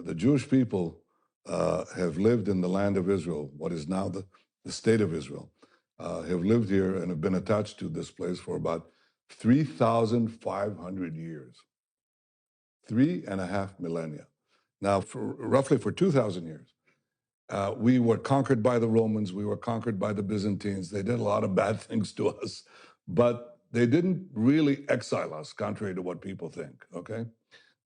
The Jewish people have lived in the land of Israel, what is now the state of Israel, have lived here and have been attached to this place for about 3,500 years, 3.5 millennia. Now, roughly for 2,000 years, we were conquered by the Romans, we were conquered by the Byzantines. They did a lot of bad things to us, but they didn't really exile us, contrary to what people think, okay?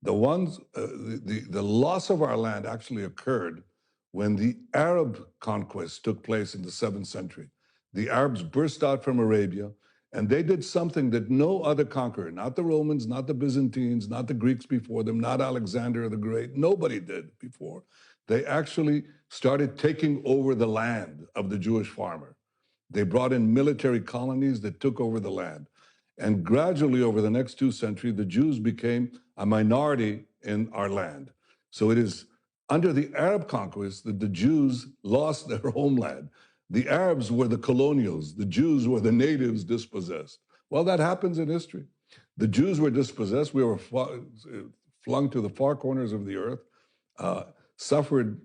The loss of our land actually occurred when the Arab conquest took place in the 7th century. The Arabs burst out from Arabia, and they did something that no other conqueror, not the Romans, not the Byzantines, not the Greeks before them, not Alexander the Great, nobody did before. They actually started taking over the land of the Jewish farmer. They brought in military colonies that took over the land. And gradually, over the next 2 centuries, the Jews became a minority in our land. So it is under the Arab conquest that the Jews lost their homeland. The Arabs were the colonials. The Jews were the natives dispossessed. Well, that happens in history. The Jews were dispossessed. We were flung to the far corners of the earth, suffered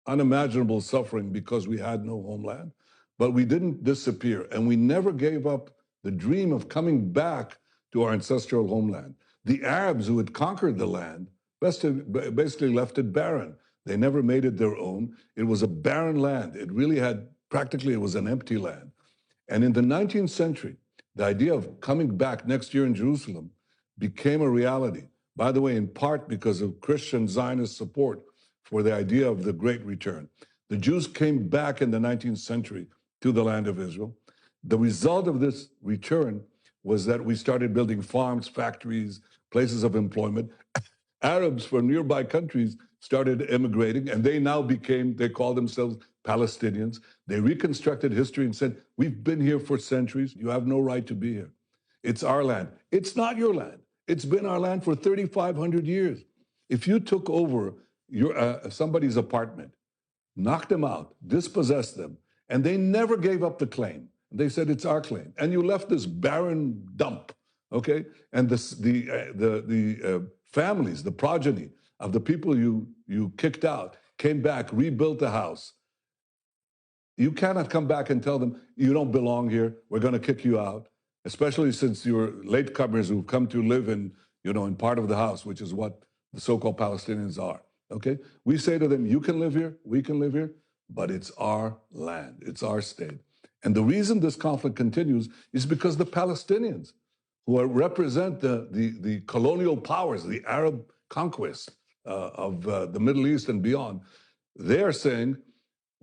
unimaginable suffering because we had no homeland. But we didn't disappear, and we never gave up the dream of coming back to our ancestral homeland. The Arabs who had conquered the land basically left it barren. They never made it their own. It was a barren land. It really had, practically, it was an empty land. And in the 19th century, the idea of coming back next year in Jerusalem became a reality. By the way, in part because of Christian Zionist support for the idea of the Great Return. The Jews came back in the 19th century to the land of Israel. The result of this return was that we started building farms, factories, places of employment. Arabs from nearby countries started immigrating, and they now they call themselves Palestinians. They reconstructed history and said, we've been here for centuries. You have no right to be here. It's our land. It's not your land. It's been our land for 3,500 years. If you took over somebody's apartment, knocked them out, dispossessed them, and they never gave up the claim. They said, it's our claim. And you left this barren dump, okay? And the families, the progeny of the people you kicked out came back, rebuilt the house. You cannot come back and tell them, you don't belong here, we're gonna kick you out, especially since you're latecomers who've come to live in part of the house, which is what the so-called Palestinians are, okay? We say to them, you can live here, we can live here, but it's our land, it's our state. And the reason this conflict continues is because the Palestinians, who represent the colonial powers, the Arab conquest of the Middle East and beyond, they're saying,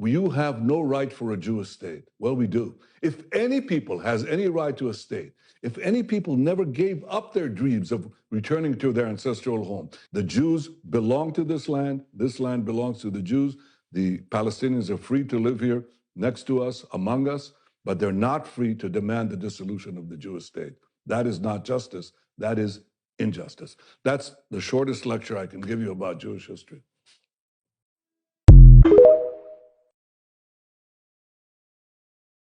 you have no right for a Jewish state. Well, we do. If any people has any right to a state, if any people never gave up their dreams of returning to their ancestral home, the Jews belong to this land belongs to the Jews, the Palestinians are free to live here next to us, among us, but they're not free to demand the dissolution of the Jewish state. That is not justice, that is injustice. That's the shortest lecture I can give you about Jewish history.